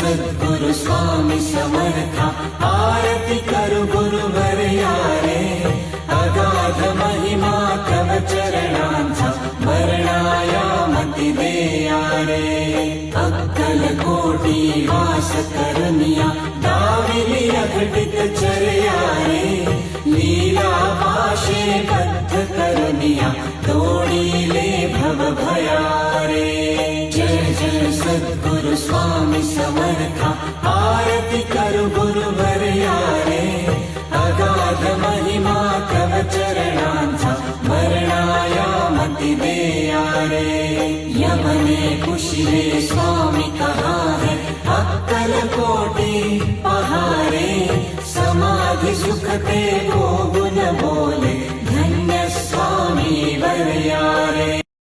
सद्गुरु स्वामी समर्था आरती करु गुरुवर यारे अगाध महिमा तव चरणांचा वर्णाया मती दे यारे अक्कल कोटी वास करुनिया दाविली अघटित चर्या रे लीला पाशे बद्ध करुनिया तोडीले भव भयारे जय जय सद्गुरु स्वामी समर्था आरती करु गुरुवर यारे अगाध महिमा तव चरणांचा वर्णाया मती दे यारे यमने कुशिले स्वामी कहा है अक्कल कोटी पहारे समाधि सुखते को गुण बोले धन्य स्वामी वर यारे।